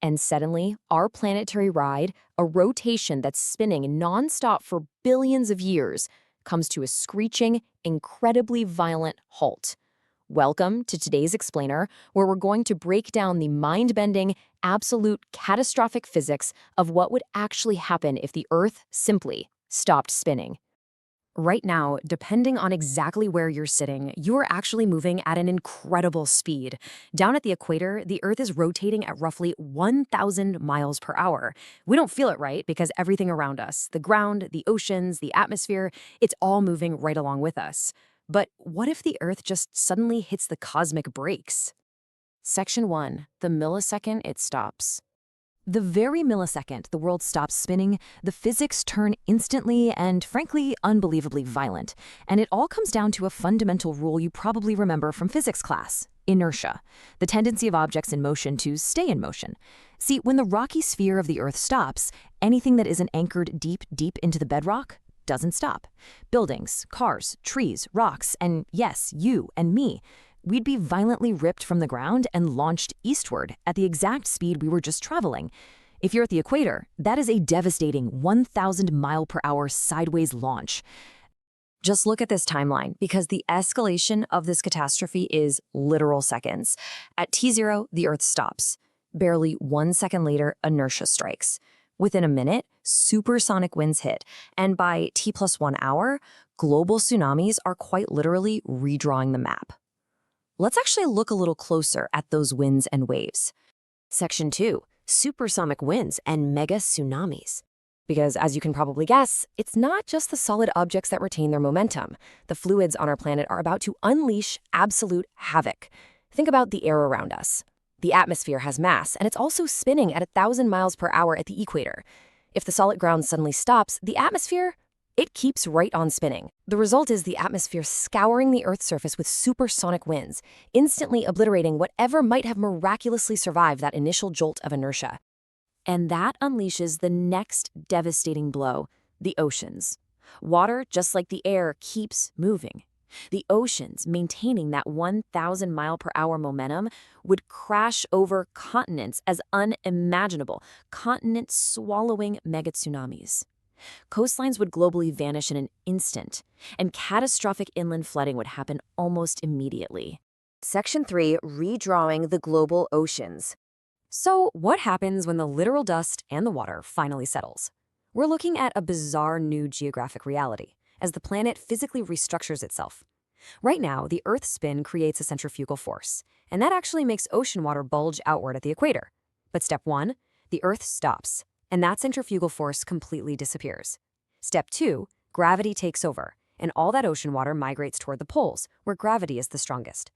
And suddenly, our planetary ride, a rotation that's spinning nonstop for billions of years, comes to a screeching, incredibly violent halt. Welcome to today's Explainer, where we're going to break down the mind-bending, absolute, catastrophic physics of what would actually happen if the Earth simply stopped spinning. Right now, depending on exactly where you're sitting, you're actually moving at an incredible speed. Down at the equator, the Earth is rotating at roughly 1,000 miles per hour. We don't feel it, right? Because everything around us, the ground, the oceans, the atmosphere, it's all moving right along with us. But what if the Earth just suddenly hits the cosmic brakes? Section 1. The millisecond it stops. The very millisecond the world stops spinning, the physics turn instantly and, frankly, unbelievably violent. And it all comes down to a fundamental rule you probably remember from physics class: inertia, the tendency of objects in motion to stay in motion. See, when the rocky sphere of the Earth stops, anything that isn't anchored deep, deep into the bedrock doesn't stop. Buildings, cars, trees, rocks, and yes, you and me, we'd be violently ripped from the ground and launched eastward at the exact speed we were just traveling. If you're at the equator, that is a devastating 1,000 mile per hour sideways launch. Just look at this timeline, because the escalation of this catastrophe is literal seconds. At T0, the Earth stops. Barely 1 second later, inertia strikes. Within a minute, supersonic winds hit, and by T+1 hour, global tsunamis are quite literally redrawing the map. Let's actually look a little closer at those winds and waves. Section 2, supersonic winds and mega tsunamis. Because as you can probably guess, it's not just the solid objects that retain their momentum. The fluids on our planet are about to unleash absolute havoc. Think about the air around us. The atmosphere has mass, and it's also spinning at 1,000 miles per hour at the equator. If the solid ground suddenly stops, the atmosphere, it keeps right on spinning. The result is the atmosphere scouring the Earth's surface with supersonic winds, instantly obliterating whatever might have miraculously survived that initial jolt of inertia. And that unleashes the next devastating blow: the oceans. Water, just like the air, keeps moving. The oceans, maintaining that 1,000 mile per hour momentum, would crash over continents as unimaginable, continent-swallowing megatsunamis. Coastlines would globally vanish in an instant, and catastrophic inland flooding would happen almost immediately. Section 3, redrawing the global oceans. So, what happens when the literal dust and the water finally settles? We're looking at a bizarre new geographic reality, as the planet physically restructures itself. Right now, the Earth's spin creates a centrifugal force, and that actually makes ocean water bulge outward at the equator. But step 1, the Earth stops, and that centrifugal force completely disappears. Step 2, gravity takes over, and all that ocean water migrates toward the poles, where gravity is the strongest.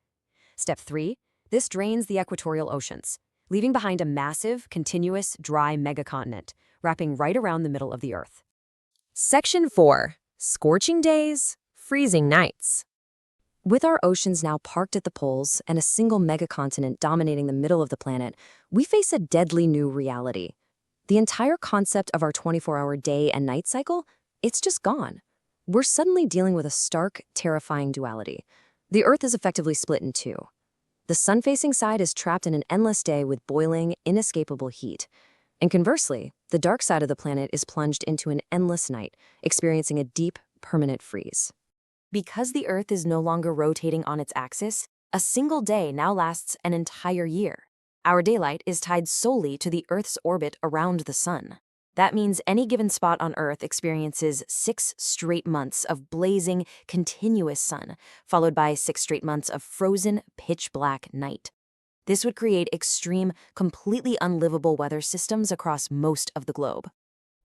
Step 3, this drains the equatorial oceans, leaving behind a massive, continuous, dry megacontinent, wrapping right around the middle of the Earth. Section 4, scorching days, freezing nights. With our oceans now parked at the poles and a single megacontinent dominating the middle of the planet, we face a deadly new reality. The entire concept of our 24-hour day and night cycle, it's just gone. We're suddenly dealing with a stark, terrifying duality. The Earth is effectively split in two. The sun-facing side is trapped in an endless day with boiling, inescapable heat. And conversely, the dark side of the planet is plunged into an endless night, experiencing a deep, permanent freeze. Because the Earth is no longer rotating on its axis, a single day now lasts an entire year. Our daylight is tied solely to the Earth's orbit around the sun. That means any given spot on Earth experiences 6 straight months of blazing, continuous sun, followed by 6 straight months of frozen, pitch-black night. This would create extreme, completely unlivable weather systems across most of the globe.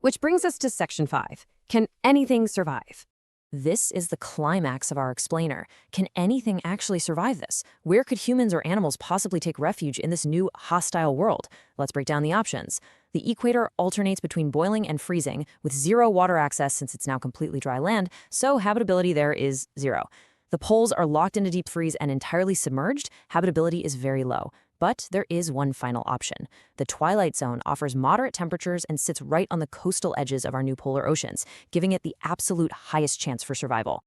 Which brings us to Section 5. Can anything survive? This is the climax of our explainer. Can anything actually survive this? Where could humans or animals possibly take refuge in this new, hostile world? Let's break down the options. The equator alternates between boiling and freezing, with zero water access since it's now completely dry land, so habitability there is 0. The poles are locked into deep freeze and entirely submerged. Habitability is very low. But there is one final option. The twilight zone offers moderate temperatures and sits right on the coastal edges of our new polar oceans, giving it the absolute highest chance for survival.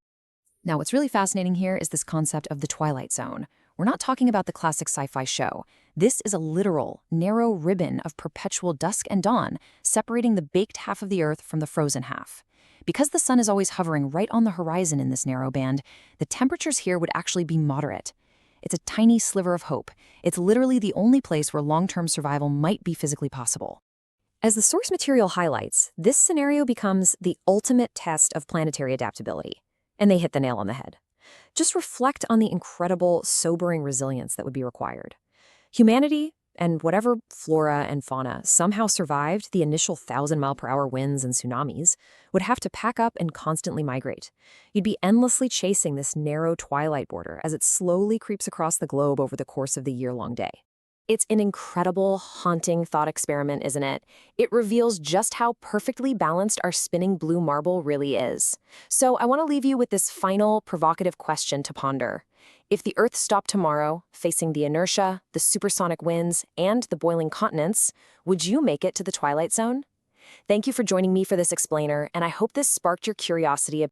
Now, what's really fascinating here is this concept of the twilight zone. We're not talking about the classic sci-fi show. This is a literal, narrow ribbon of perpetual dusk and dawn, separating the baked half of the Earth from the frozen half. Because the sun is always hovering right on the horizon in this narrow band, the temperatures here would actually be moderate. It's a tiny sliver of hope. It's literally the only place where long-term survival might be physically possible. As the source material highlights, this scenario becomes the ultimate test of planetary adaptability. And they hit the nail on the head. Just reflect on the incredible, sobering resilience that would be required. Humanity, and whatever flora and fauna somehow survived the initial 1,000-mile-per-hour winds and tsunamis, would have to pack up and constantly migrate. You'd be endlessly chasing this narrow twilight border as it slowly creeps across the globe over the course of the year-long day. It's an incredible, haunting thought experiment, isn't it? It reveals just how perfectly balanced our spinning blue marble really is. So I want to leave you with this final, provocative question to ponder. If the Earth stopped tomorrow, facing the inertia, the supersonic winds, and the boiling continents, would you make it to the twilight zone? Thank you for joining me for this explainer, and I hope this sparked your curiosity